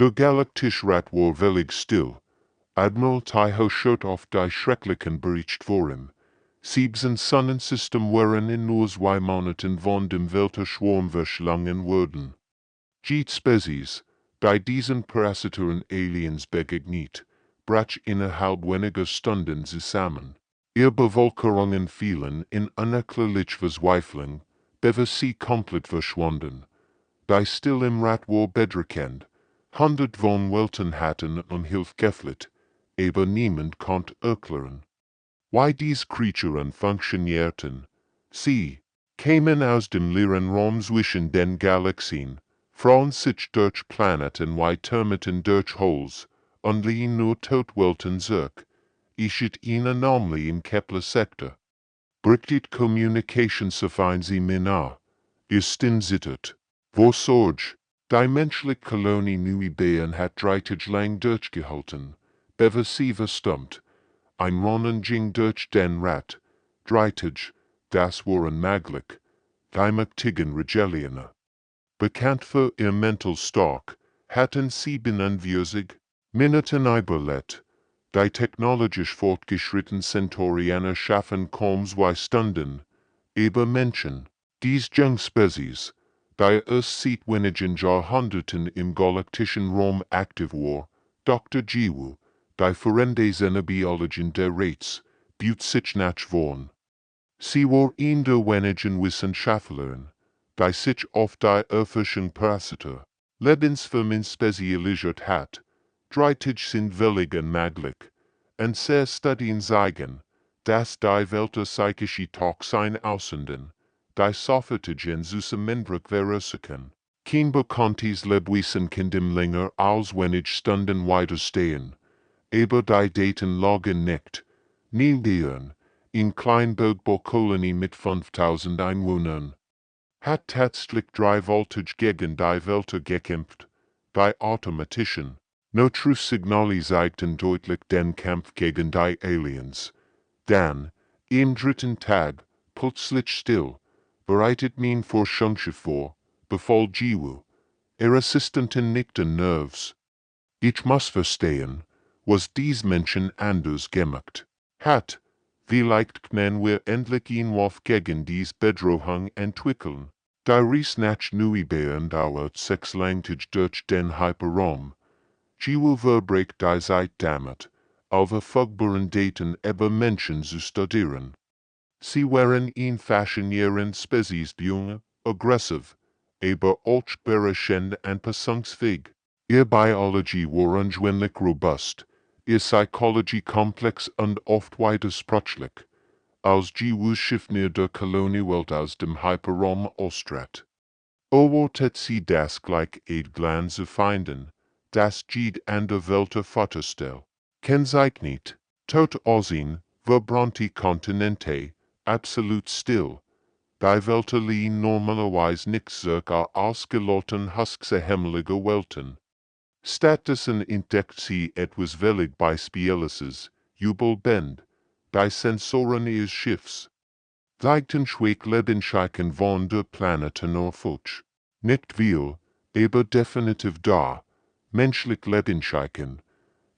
Der Galaktische Rat war völlig still. Admiral Tycho schoot auf die schrecklichen Bericht vor ihm. 7 Sonnensystem waren in nur 2 Monaten von dem Weltraum verschlungen worden. Die Spezies, die diesen parasitoren Aliens begegnet, brach innerhalb weniger Stunden zusammen. Ihre Bevölkerungen fielen in unerklärliche Verzweiflung, bevor sie komplett verschwanden. Die still im Rat war bedreckend. 100 von Welten hatten Hilfe gefleht, aber niemand konnte erklären, wie diese Kreaturen funktionierten. Sie kamen aus dem leeren Raum zwischen den Galaxien, frauen sich durch Planeten wie Termiten durch Holes, und liehen nur Todwelten zurück. Ischit een anomalie im Kepler-Sektor. Brichtet Communication sofern sie mina. Ist zittert. Vor Sorge. Die menschliche Kolonie Nuibien hat 30 lang durchgehalten, bevor sie verstummt. Ein Ronnen ging durch den Rat. 30, das waren möglich. Die mächtigen Regelionen. Bekannt für ihr mental stark, hatten sie binnenwürzig, Minuten überlebt. Die technologisch fortgeschritten Centaurianer schaffen kaum 2 Stunden. Aber Menschen, dies Jungspezies, die erst seit wenigen Jahrhunderten im galaktischen Raum aktiv war, Dr. Jiwu, die führende Xenobiologin der Rates, bietet sich nach vorn. Sie war een der wenigen Wissenschaftlerinnen, die sich auf die Erforschung parasiter Lebensformen spezialisiert hat. 30 sind völlig unmöglich, und sehr Studien zeigen, dass die Weltraum-Geschichte auch sein Aussenden, die Sofortigen zusammenbruch verursachen. Kein bekanntes Lebewesen kann dem länger als wenig Stunden widerstehen, aber die Daten lagen nicht. Nilgeren, in Kleinbergbau-Kolonie mit 5000 Einwohnern, hat tatsächlich 3 Voltage gegen die Welter gekämpft, die automatischen Notrufsignale zeigten deutlich den Kampf gegen die Aliens. Dann, im 3. Tag, plötzlich still, bereitet mein Forschungsschiff vor, befahl Jiwu. Assistenten nickten Nervs. Ich muss verstehen, was dies Menschen anders gemacht hat. Vielleicht können wir endlich einen Wurf gegen dies Bedrohung entwickeln. Die Reise nach Nuibien dauert 6 langtage durch den Hyperraum. Jiwu verbringt die Zeit damit, auf verfügbaren Daten über Menschen zu studieren. Sie waren in faszinierend Spezies junge, aggressiv, aber auch beherrschend anpassungsfähig. Ihre Biologie war ungewöhnlich robust, ihre Psychologie komplex und oft widersprüchlich, als Jiwus Schiff near der Koloniewelt aus dem Hyperraum austritt. Erwartet sie das gleich Edglan zu finden, das Jid an der Welt Futterstell. Kennzeichnet, tot aussehen, verbrannte Kontinente, absolut still. Die Welt liegen normalerweise nicht circa ausgeloten husksehemmelige Welten. Stattdessen entdeckt sie etwas völlig Beispielloses, Jubelbend, die Sensoren ihres Schiffs. Zeigten schwach Lebenszeichen von der Planeten erfüllt. Nicht viel, aber definitiv da. Menschlich Lebenszeichen.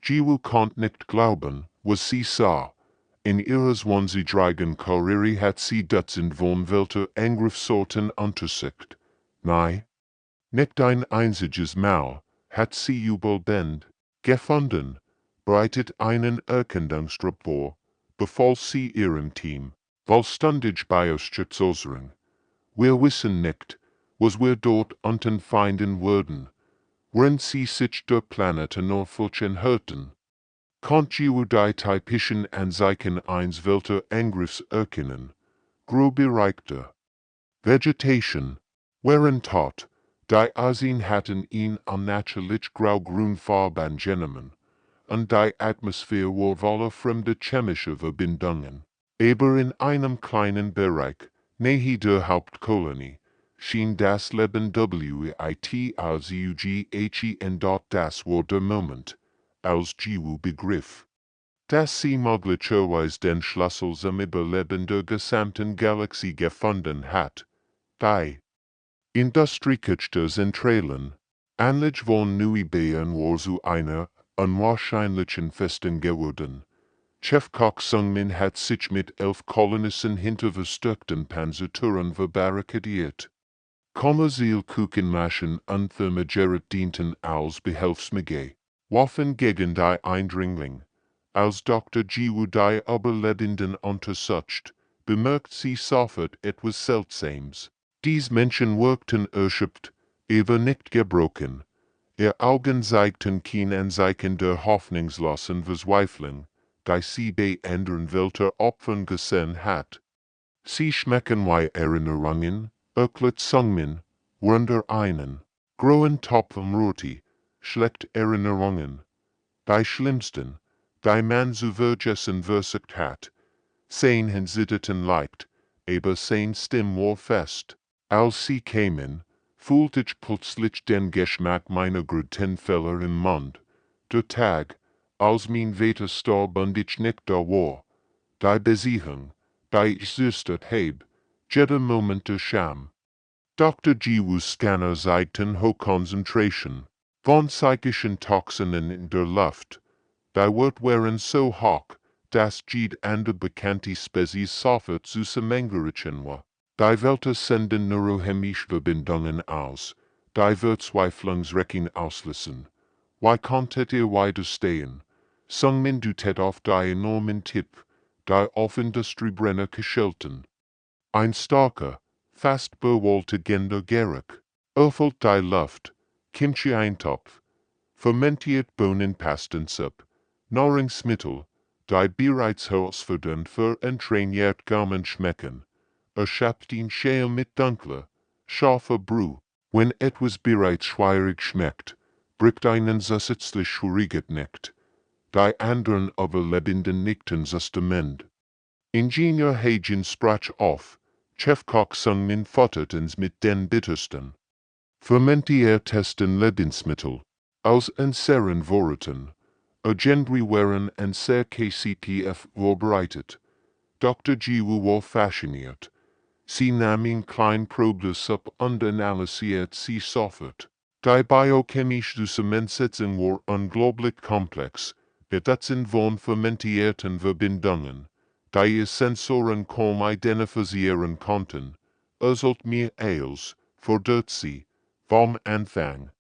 Jiwu konnte nicht glauben, was sie sah. In ihrer 20-jährigen Karriere hat sie Dutzend von Welter-Angriffsorten untersucht. Nein, nicht ein einziges Mal hat sie Jubelbend gefunden, bereitet einen Erkundungsrapport, befahl sie ihrem Team, vollständig bioschützern. Wir wissen nicht, was wir dort unten finden würden, wenn sie sich der Planeten erforschen hörten. Konnt Jiwu die typischen Anzeichen eines Welterangriffs erkennen, grobe Reichte. Vegetation, waren tot, die Asien hatten ihn unnatürlich grau-grün Farbe angenommen, und die Atmosphäre war voller fremder chemischer Verbindungen. Aber in einem kleinen Bereich, nahe der Hauptkolonie, schien das Leben weit ausgehen, dort das war der Moment, als Jiwu begriff, dass sie möglicherweise den Schlüssel zum Überleben der gesamten Galaxie gefunden hat. Die Industrieküste Zentralen, Ähnlich von Nui Bayern war zu einer unwahrscheinlichen Festen geworden. Chefkoch Sungmin hat sich mit 11 Kolonisten hinter verstärkten Panzertüren verbarrikadiert. Kommerzielkuchenmaschen und Thermogeret dienten als Behelfsmittel. Waffen gegen die Eindringling. Als Dr. Jiwoo die Überlebenden untersucht, bemerkt sie sofort etwas Seltsames. Dies Menschen wirkten erschöpft, aber nicht gebrochen. Ihr Augen zeigten kein Anzeichen der hoffnungslosen Verzweiflung, die sie bei anderen Welten Opfern gesehen hat. Sie schmecken wie Erinnerungen, erklärt Sungmin, wunder einen. Großen Topfen Roti, schlecht Erinnerungen. Die schlimmsten, die man zu vergessen versucht hat. Sein Hinsitteten leicht, aber sein Stimm war fest. Als sie kämen, fühlte ich plötzlich den Geschmack meiner Glutenfeller im Mund. Der Tag, als mein Vater starb und ich nicht da war. Die Besichung, die ich süßtet heb, jeder Moment der Scham. Dr. Jiwoo's Scanner zeigten Hochkonzentration von psychischen Toxinen in der Luft. Die Wert waren so hoch, dass jede andere bekannte Spezies sofort zusammengerissen war. Die Wälder senden neurochemische Verbindungen aus, die Verzweiflungsrecken auslösen. Wie konntet ihr widerstehen? Sungmin dutet auf die enormen Tipp, die auf Industriebrenner geschelten. Ein starker, fast bewältigender Geruch erfüllt die Luft, Kimchi-Eintopf, fermentiert Bohnenpastensuppe, Nahrungsmittel, die bereits herausfordernd für entrainiert Gaumen schmecken, erschöpft ihn scheel mit dunkler, scharfer Brühe. Wenn etwas bereits schwierig schmeckt, bringt einen zusätzlich schwieriges nicht. Die anderen Überlebenden nickten zustimmend. Ingenieur Hagen sprach auf, Chefkoch Sungmin futtertens mit den bittersten, fermentiertesten Lebensmittel, aus unseren Worten, irgendwie waren und sehr KCTF vorbereitet. Dr. Jiwoo war fasziniert. Sie nahm ihn klein Probesuppe und analysiert sie sofort. Die biochemische Zusammensetzung war unglaublich komplex, bedeutend von fermentierten Verbindungen, die ihr Sensoren kaum identifizieren konnten, äußert mir als, verdammt sie, vom Anfang.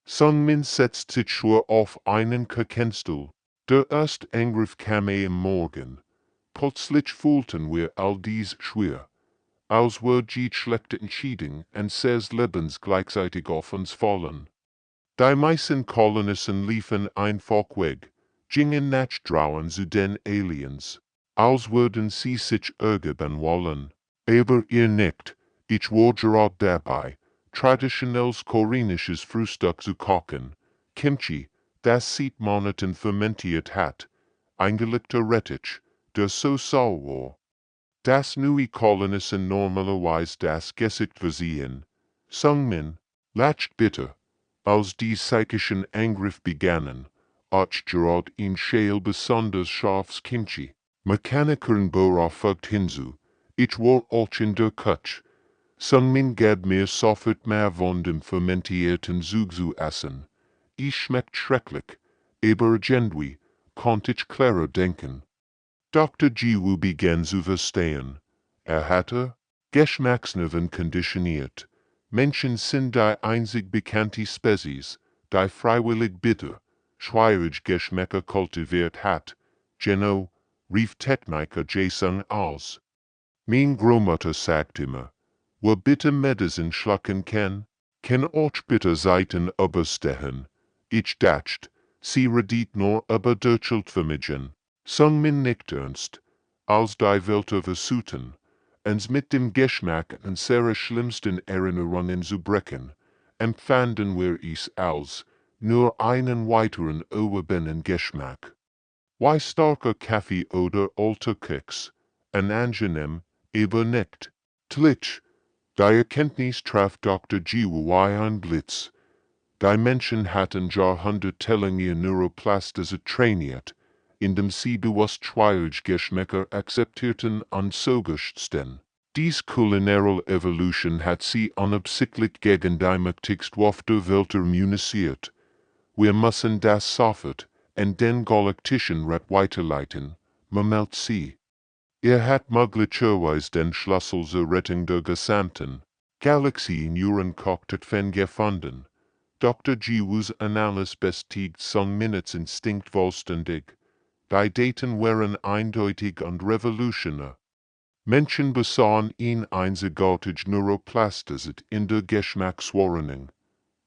Sungmin setzt sich schwer auf einen Kackenstuhl. Der erste Angriff kam am Morgen. Plötzlich fühlten wir all dies schwer, als wir die schlechte Entscheidung unseres Lebens gleichzeitig auf uns fallen. Die meisten Kolonisten liefen einfach weg, gingen nicht trauen zu den Aliens, als würden sie sich ergeben wollen. Aber ihr nicht, ich war gerade dabei, traditionelles koreanisches Frühstück zu kochen, Kimchi, das seit Monaten fermentiert hat, eingelegter Rettich, der so sauer war. Das neue Kolonisten normalerweise das Gesicht versehen. Sungmin, lacht bitte. Als die psychischen Angriff begannen, ich gerade in scheel besonders scharfes Kimchi. Mechanikern beruhigt hinzu. Ich war auch in der Kutsch. Sungmin gab mir sofort mehr von dem fermentierten Zug zu essen. Ich schmeckt schrecklich, aber irgendwie konnte ich klarer denken. Dr. Jiwoo begann zu verstehen. Hatte Geschmacksnerven konditioniert. Menschen sind die einzig bekannte Spezies, die freiwillig bitter, schwierig Geschmäcker kultiviert hat. Genau, rief Techniker Jason aus. Mein Großmutter sagt immer, wer bitter Medizin schlucken kann auch bitter Seiten überstehen. Ich dachte, sie redet nur über Deutschland vermitteln. Sungmin nicht ernst, als die Wälder versuchten, uns mit dem Geschmack unserer schlimmsten Erinnerungen zu brechen, empfanden wir es als nur einen weiteren urbanen Geschmack. Wie starker Kaffee oder alter Keks, angenehm, aber nicht. Tlitsch, die Erkenntnis traf Dr. Jiwoo wie ein Blitz. Die Menschen hatten jahrhundertelang ihr Neuroplastische trainiert, indem sie bewusst schwierig Geschmäcker akzeptierten und so geschten. Dies kulinarelle Evolution hat sie unabsichtlich gegen die mächtigste der Welt immunisiert. Wir müssen das sofort an den Galaktischen Rat weiterleiten, meldet sie. Hat möglicherweise den Schlüssel zur Rettung der gesamten Galaxie in ihren Cockpit gefunden. Dr. Jiwu's Analyse bestätigt Sungminets Instinkt vollständig. Die Daten waren eindeutig und revolutionär. Menschen besahen ihn einzigartig Neuroplasticität in der Geschmackswahrnehmung.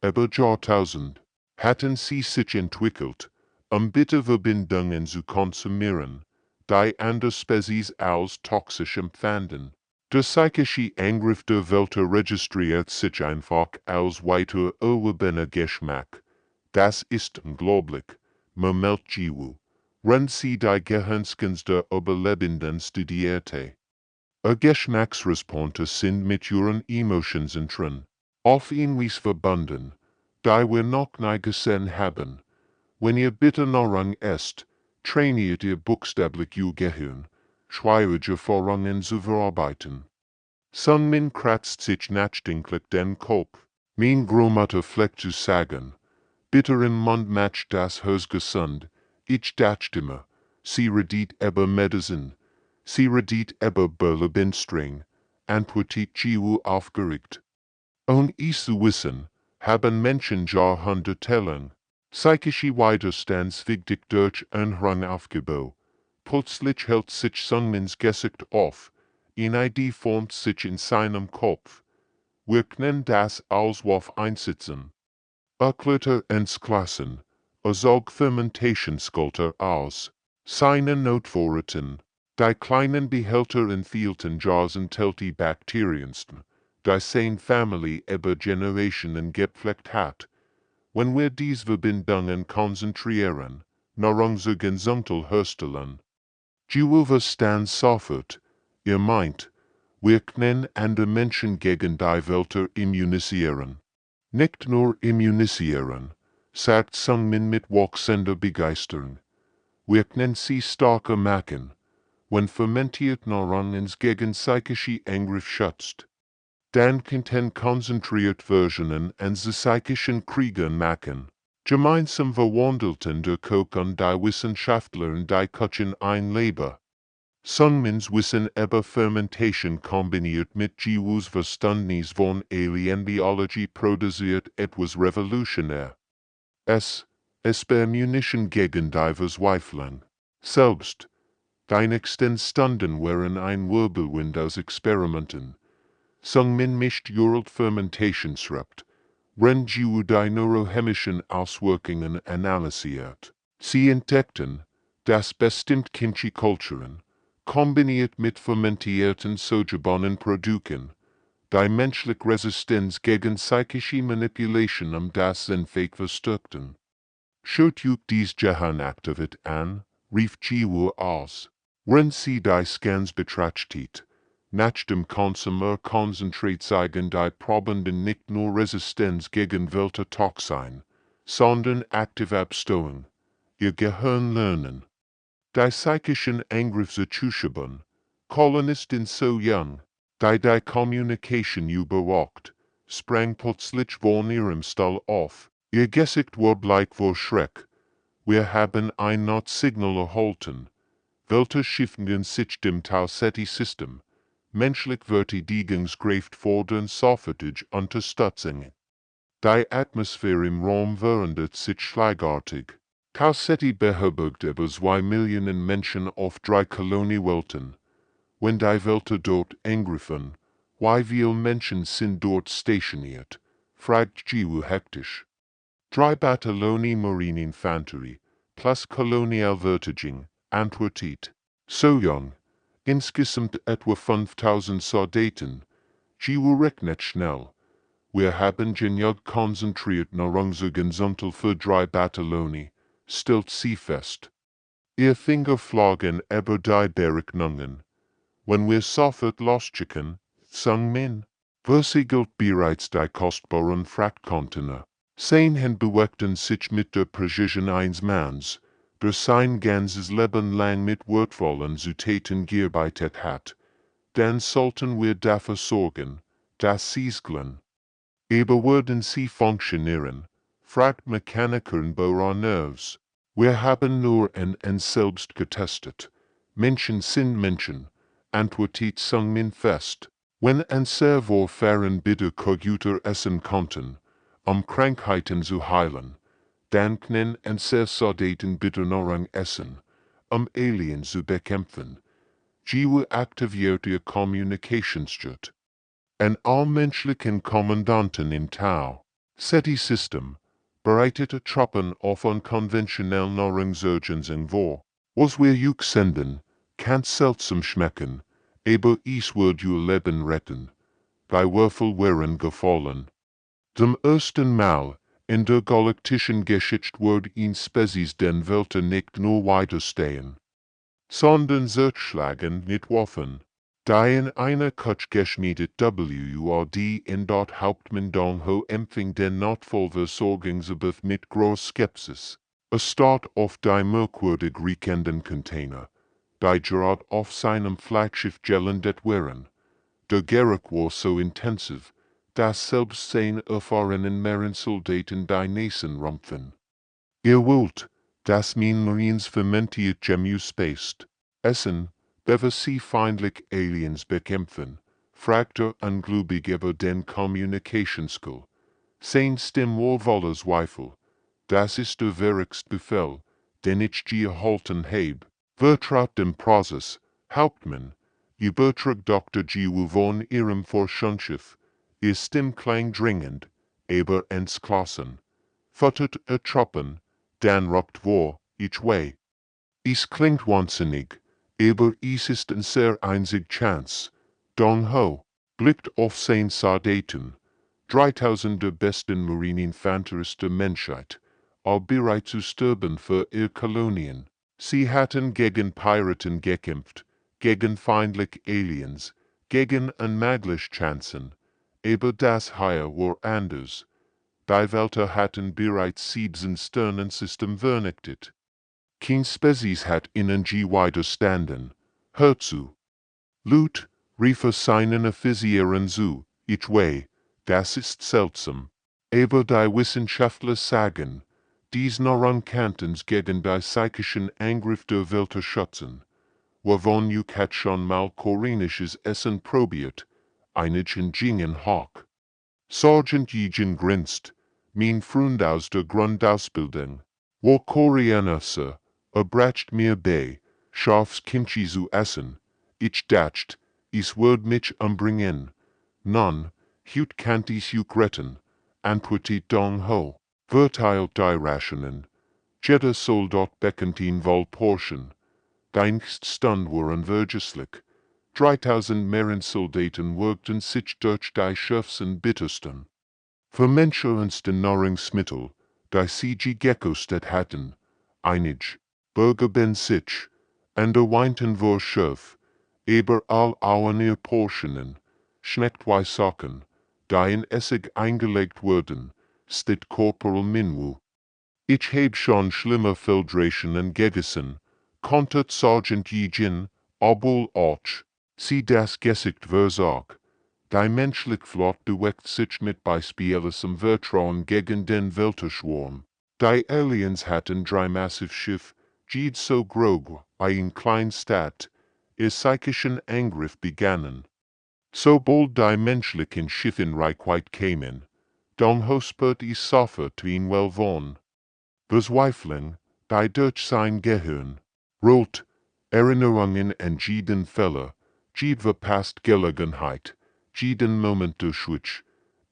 Über Jahrtausend hatten sie sich entwickelt, bitte Verbindungen zu konsumieren, die andere Spezies als toxisch empfanden. Der psychische Angriff der Welt registriert sich einfach als weiter erworbener Geschmack. Das ist unglaublich, meldet Jiwu, wenn sie die Gehirnskins der Überlebenden studierte. Geschmacksresponse sind mit ihren Emotions drin, auf ähnlich verbunden, die wir noch nie gesehen haben. Wenn ihr bitte narang esst, trainiert ihr buchstäblich ihr Gehirn, schwierige Vorrangen zu verarbeiten. Sungmin kratzt sich nachdenklich den Kopf, mein großer Fleck zu sagen. Bitter im Mund macht das Haus gesund, ich dachte mir, sie redet über Medizin. Sie redet über Berlebinstring, antwortet Jiwu aufgeregt. Ich zu wissen, haben Menschen Jahrhundertelang psychische Widerstandswichtig durch Einrang aufgebaut. Plötzlich hält sich Sungmins Gesicht auf, eine Idee formt sich in seinem Kopf. Wir können das als Wurf einsetzen. Erklärte Klassen, sorg Fermentationskultur aus, seine Notvorräten. Die kleinen Behälter in vielen Jars enthält die Bakteriensten, die seine Familie über Generationen gepflegt hat. Wenn wir diese Verbindungen konzentrieren, nach unser Gesundheit herstellen. Jiwu verstand sofort, ihr meint, wir können andere Menschen gegen die Welt immunisieren. Nicht nur immunisieren, sagt Sungmin mit wachsender Begeisterung. Wir können sie stärker machen, wenn fermentiert Nahrungs gegen psychische Angriff schützt. Dann könnten konzentriert Versionen an psychischen Kriegen machen. Gemeinsam verwandelten der Koch und die Wissenschaftler die Küchen ein Leben. Sungmins Wissen über Fermentation kombiniert mit Jiwu's Verständnis von Alienbiologie produziert etwas revolutionär. Es beimmunischen gegen die Verzweiflung. Selbst die nächsten Stunden waren ein Wirbelwind aus Experimenten. Sungmin mischt Uralt Fermentationsrept, wenn Jiwu die neurochemischen Auswirkungen analysiert. Sie entdeckten, dass bestimmt Kimchi Kulturen, kombiniert mit fermentierten Sojabohnenprodukten, die menschliche Resistenz gegen psychische Manipulation das Sinnfähig verstärkten. Schaut euch dies Gehirnaktivität an, rief Jiwu aus. Wenn sie die Scans betrachtet, nach dem Konsum konzentriert zeigen die Probanden nicht nur Resistenz gegen Welttoxine, sondern aktive Abstoßung, ihr Gehirn lernen. Die psychischen Angriffe zu schieben, Kolonisten so jung, die Kommunikation überwacht, sprang plötzlich von ihrem Stall auf, ihr Gesicht war bleich vor Schreck. Wir haben ein Notsignal erhalten, welches Schiffungen sich dem Tau-Seti-System, menschlich Verteidigungskraft fordern sofortige Unterstützung. Die Atmosphäre im Raum verändert sich schlagartig. Tau-Seti beherbergt über 2 Millionen Menschen auf 3 Koloniewelten. Wenn die Welten dort angriffen, wie viele Menschen sind dort stationiert, fragt Jiwu hektisch. 3 Bataillone Marineninfanterie, plus Kolonialverteidigung, antwortet. So jung, insgesamt etwa 5000 Soldaten. Jiwu rechnet schnell. Wir haben genug konzentriert nach unser Gesundheit für 3 Bataillone, stellt sie fest. Ihr Finger flogen über die Berechnungen. Wenn wir sofort losschicken, Sungmin, versiegelt bereits die kostbaren Frachtcontainer. Seinen bewegten sich mit der Präzision eines Manns, der sein ganzes Leben lang mit wertvollen Zutaten gearbeitet hat. dann sollten wir dafür sorgen, dass sie's glen. Aber würden sie funktionieren? Fragt Mechaniker in Bauer Nerves. Wir haben nur en selbst getestet. Menschen sind Menschen, antwortet Sung Min fest. Wenn ein Server fahren bitte Computer essen konnten, Krankheiten zu heilen, dann können ein Soldaten bitte Nahrung essen, Aliens zu bekämpfen. Jiwa aktiviert ihr Kommunikationsjet. Ein allmenschlichen Kommandanten in Tau. SETI-System bereitete Truppen auf unkonventionellen Nahrungsurgensen vor. Was wir juk senden, kann seltsam schmecken, aber es wird ihr Leben retten. Bei Würfel wären gefallen. Zum ersten Mal in der galaktischen Geschichte wird in Spezies den Welt nicht nur weiterstehen, sondern zerschlagen mit Waffen. Da in einer Kutsch geschmiedet WURD in dort Hauptmann Dong Ho empfing den Notfallversorgungsabuf mit groß Skepsis. Start auf die merkwürdig riechenden Container, die gerade auf seinem Flaggschiff gelandet wären. Der Geruch war so intensiv, dass selbst seine erfahrenen Meeressoldaten die Nasen rümpfen. Ihr wollt, dass min Marines fermentiert Gemüse spaced, essen, bevor sie feindlich Aliens bekämpfen, fragte ungläubig über den Communication-Skill. Sein Stimme war voller Zweifel. Das ist der wichtigste Befehl, den ich gehalten heb. Vertraut dem Prozess, Hauptmann. Übertrag Dr. Jiwu von ihrem Forschungsschiff. Ihr Stimme klang dringend, aber entschlossen. Futtert Truppen, dann rupt vor, each way. Es klingt wahnsinnig, aber es ist ein sehr einzig Chance. Dong Ho blickt auf sein Soldaten. 3000 der besten Marineinfanteries der Menschheit, all bereit zu sterben für ihr Kolonien. Sie hatten gegen Piraten gekämpft, gegen feindliche Aliens, gegen unmögliche Chancen, aber das hier war anders. Die Welter hatten bereits 7 Sternensystem vernichtet. Kein Spezies hat ihnen widerstanden. Hör zu. Lut, rief seinen Offizieren zu, each way, das ist seltsam. Aber die Wissenschaftler sagen, dies Nahrung kannten gegen die psychischen Angriff der Welter schützen. Wovon juk hat schon mal koreanisches Essen probiert, einigen gingen hoch. Sergeant Yijin grinst, mein Freund aus der Grundausbildung. Wo Koreaner, Sir, bracht mir bei, scharfs Kimchi zu essen. Ich dacht, es würd mich umbringen. Nun, hut kannt ich juk retten, antwortet Dong Ho. Verteilt die Rationen. Jeder Soldat bekommt ihn wohl Portion. Deinst Stund waren vergesslich. 3000 Meeressoldaten wirkten sich durch die schärfsten bittersten. Vermenschlichsten Nahrungsmittel, die sie gekostet hatten, einig, Bürger ben sich, und der Weinten war scharf, aber all auern ihr Portionen, schneckweis Sachen, die in Essig eingelegt wurden, steht Corporal Minwu. Ich heb schon schlimmer Filtrationen gegessen, konnte Sergeant Yijin, obwohl auch, sie das Gesicht versag. Die menschlich Flot bewegt sich mit beispielesem Vertrauen gegen den Welterschwarm. Die Aliens hatten 3 Massivschiff, jed so groß, ein klein Stadt, ihr psychischen Angriff begannen. Sobald die menschlichen Schiffe in Reichweite kämen, Dong Ho spürt es sofort wie well von. Bezweiflung, die durch sein Gehirn, rollt, Erinnerungen an jeden Fälle, jede verpasst Gelegenheit, jeden Moment durchwich,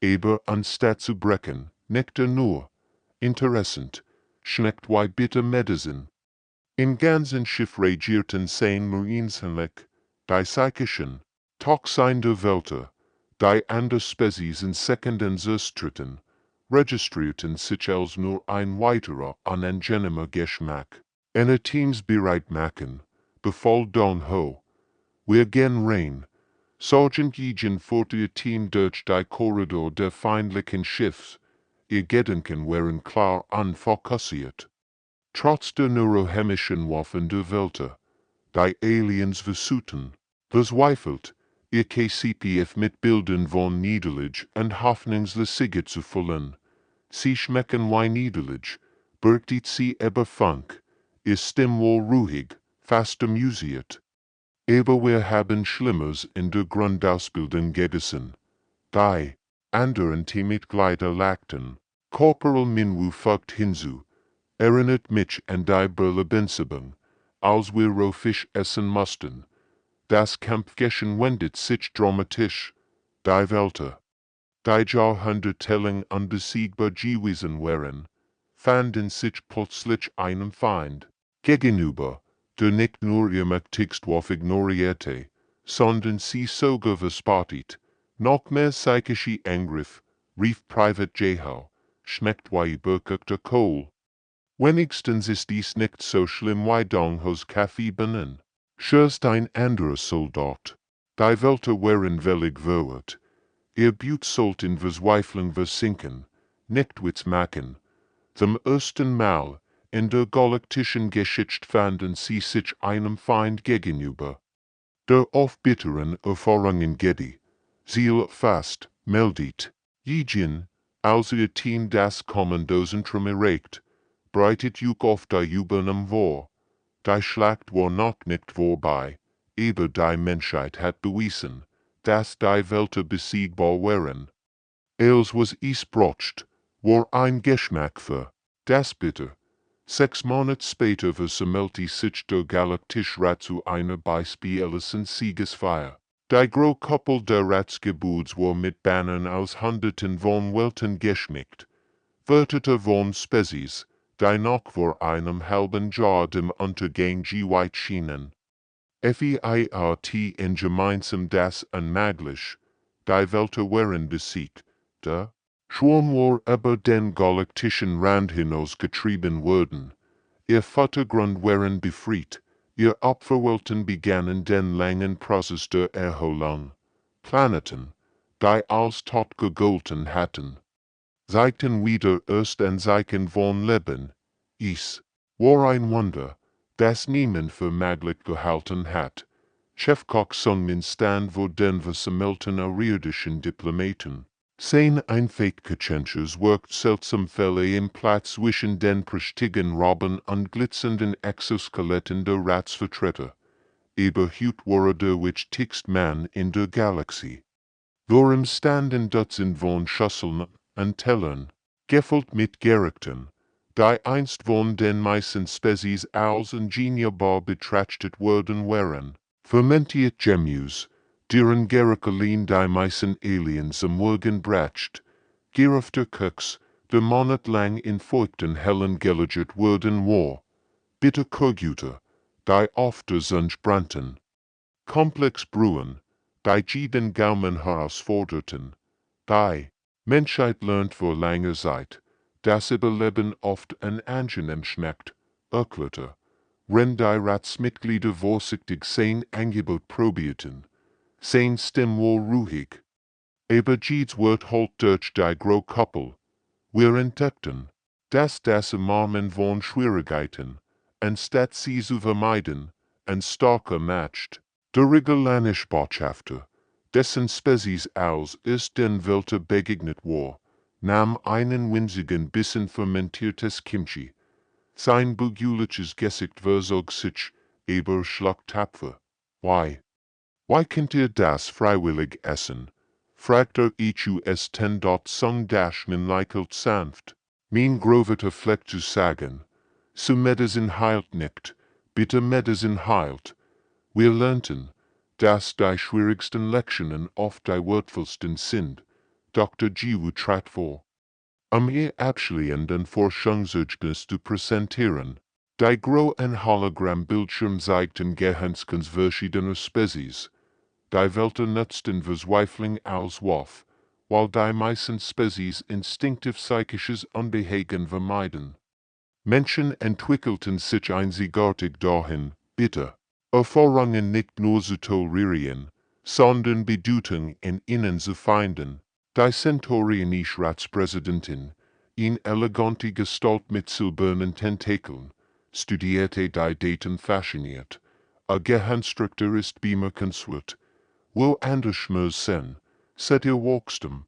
aber anstatt zu brechen, nicht nur, interessant, schneckt wie bitter Medizin. Im ganzen Schiff regierten 10 Marinehenlich, die psychischen, Toxin der Welter, die andere Spezies in Sekunden zerstritten, registrierten sich als nur ein weiterer unangenehmer Geschmack. Teams bereit machen, befahl Dong Ho. Wir gehen rein. Sergeant Yijin führte ihr Team durch die Korridor der feindlichen Schiffs. Ihr Gedanken waren klar unfokussiert. Trotz der neurochemischen Waffen der Welter, die Aliens versuchten, verzweifelt, ihr KCPF mit Bildern von Niederlage und Hoffnungslosigkeit zu füllen. Sie schmecken wie Niederlage, birgt sie aber Funk, ihr Stimme wohl ruhig, fast amüsiert. Aber wir haben Schlimmeres in der Grundausbildung gegessen. Die anderen Teammitglieder lachten. Corporal Minwu fügt hinzu, erinnert mich an die Berlebensebung, als wir Rohfisch essen mussten. Das Kampfgeschehen wendet sich dramatisch. Die Wälder, die Jahrhundertelang unbesiegbar gewesen waren, fanden sich plötzlich einem Feind gegenüber, der nicht nur ihr mächtigst Wurf ignorierte, sondern sie sogar verspottet. Noch mehr psychische Angriff, rief Private Jehu, schmeckt wie überkochter Kohl. Wenigstens ist dies nicht so schlimm wie Donghos Kaffee bennen. Schürst ein anderer Soldat. Die Wälder waren völlig verwirrt. Ihr Blut sollte in Verzweiflung versinken, nicht Witz machen. Zum ersten Mal in der galaktischen Geschichte fanden sie sich einem Feind gegenüber. Der auf bitteren Erfahrungen Geddy. Ziel fast, meldet. Jijin, als ihr Team das Kommandozentrum erreicht, breitet Juk auf die Übernahme vor. Die Schlacht war noch nicht vorbei, aber die Menschheit hat bewiesen, dass die Wälder besiegbar waren. Els was isbrocht, war ein Geschmack für das bitter. 6 Monate später versammelte sich der Galaktische Rat zu einer beispiellosen Siegesfeier. Die Großkuppel der Ratsgebuds war mit Bannern aus Hunderten von Welten geschmückt. Wörter von Spezies, die noch vor einem halben Jahr dem Untergang geweiht schienen. FEIRT in gemeinsam das unmöglich, die Wälder waren besiegt, der Schwarm war über den galaktischen Rand hinaus getrieben worden. Ihr Vordergrund waren befreit, ihr Opferwelten begannen den langen Prozess der Erholung. Planeten, die als tot gegolten hatten, zeigten wieder erst ein Zeichen von Leben. Es war ein Wunder, das niemand für möglich gehalten hat. Chefkoch Sung Min stand vor den versammelten arirdischen Diplomaten. Sein Einfähigkeitsches wirkt seltsam Fälle im Platz zwischen den prächtigen Robben und glitzernden Exoskeletten der Ratsvertreter. Überhaupt war der wichtigste Mann in der Galaxie. Warum standen Dutzend von Schüsseln und Tellern, gefüllt mit Gerichten, die einst von den meisten Spezies als ingeniierbar betrachtet worden waren, fermentiert Gemüse, deren Gerikelin die meisten Aliens am Morgen bracht, geraffter Koks, der monatelang in feuchten hellen gelagert worden war, Bitterkurgüter, die oft der Sonne brannten, Komplex Brühen, die jeden Gaumen herausforderten, die Menschheit lernt vor langer Zeit, dass Überleben oft angenehm schmeckt, erklärte, wenn die Ratsmitglieder vorsichtig sein Angebot probierten. Sein Stimme war ruhig. Aber jedes Wort halt durch die Großkuppel. Wir entdeckten, dass das Umarmen von Schwierigkeiten, anstatt sie zu vermeiden, ein starker macht. Der regulanische Botschafter, dessen Spezies als ist den Wälder begegnet war, nahm einen winzigen Bissen fermentiertes Kimchi. Sein beguliches Gesicht verzog sich, aber schlug tapfer. Why könnt ihr das freiwillig essen? Fragte es Sung Dashman lächelt sanft. Mein groveter Fleck zu sagen. So Medizin heilt nicht, bitte Medizin heilt. Wir lernten, dass die schwierigsten Lektionen oft die wertvollsten sind. Dr. Jiwu trat vor. Ihr abschließenden Forschungsergebnis zu präsentieren. Die Grow ein Hologramm-Bildschirm zeigten Gehirnskans verschiedener Spezies. Die Wälder nutzten Verzweiflung als Wurf, while die meisten Spezies instinktiv psychisches Unbehagen vermeiden. Menschen entwickelten sich einzigartig dahin, bitte, Erfahrungen nicht nur zu tolerieren, sondern Bedeutung in ihnen zu finden. Die Centaurianische Ratspräsidentin, in elegante Gestalt mit silbernen Tentakeln, studierte die Daten fasziniert. A Gehirnstructure ist bemerkenswert. wo anders muss sein, seit ihr Wachstum.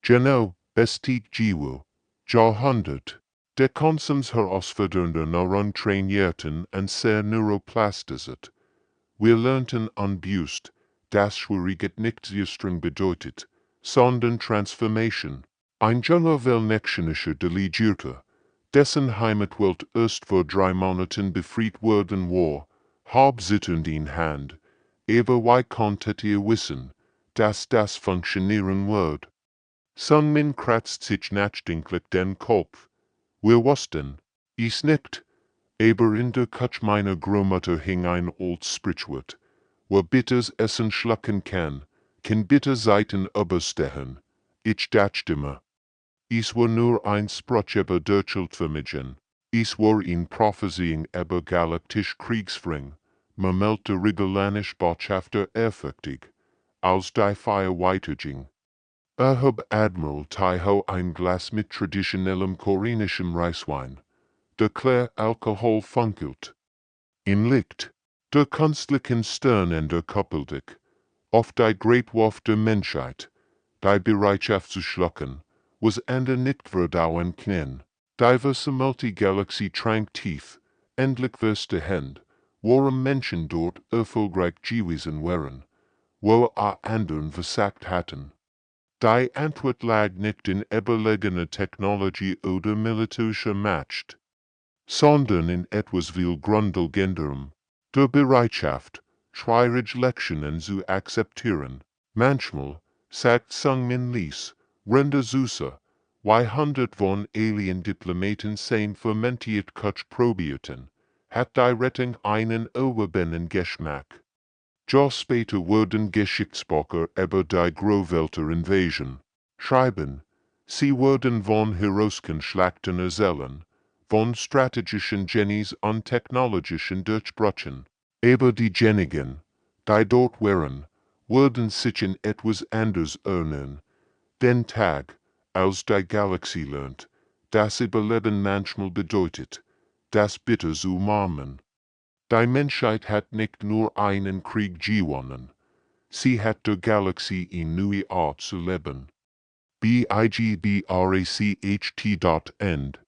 Genau, bestig Jiwo. Jahrhundert. Der Konsums herausfordernder Neuron trainierten und sehr neuroplastiset. Wir lernten unbewusst, dass Schwierigkeit nicht Zerstörung bedeutet, sondern Transformation. Ein junger Weltnächtlicher Delegierter, dessen Heimatwelt erst vor 3 Monaten befreit worden war, hauptsächlich in Hand, wie konntet ihr wissen, dass das funktionieren wird? Sun Min kratzt sich nachdenklich den Kopf. Wir wussten, ich nicht, aber in der Kutsch meiner Großmutter hing ein altes Sprichwort. Wer bitters Essen schlucken kann bitter Seiten überstehen. Ich dachte mir, es war nur ein Spruch über Deutschland vermitteln. Es war in Prophesying über galaktische Kriegsführung, meldete regulanische Botschafter ehrfürchtig, als die Feier weiterging. Erhob Admiral Taiho ein Glas mit traditionellem koreanischem Reiswein. Der Claire Alkohol funkelt. In Licht, der künstlichen Stern der Koppeldick, auf die Greatwurf der Menschheit, die Bereitschaft zu schlucken, was Ende nicht verdauen kann. Diverse Multigalaxie trank tief, endlich wirste Hand, worum Menschen dort erfolgreich gewesen wären, wo andern versagt hatten. Die Antwort lag nicht in überlegener Technologie oder militärischer Macht, sondern in etwas viel grundlegenderem, der Bereitschaft, schwierige Lektionen zu akzeptieren. Manchmal, sagt Sung Min Lees, Rende Süße, 100 von Alien-Diplomaten sein fermentiert Kutsch probierten, hat die Rettung einen überbenen Geschmack. Jahr später wurden Geschichtsbücher über die Großwelter Invasion schreiben. Sie wurden von heroischen Schlachten erzählen, von strategischen Genies und technologischen Durchbrüchen. Aber diejenigen, die dort waren, wurden sich in etwas anders erinnern. Den Tag, als die Galaxie lernt, dass Überleben manchmal bedeutet, das bitter zu umarmen. Die Menschheit hat nicht nur einen Krieg gewonnen, sie hat der Galaxie in neue Art zu leben. BIGBRACHT.End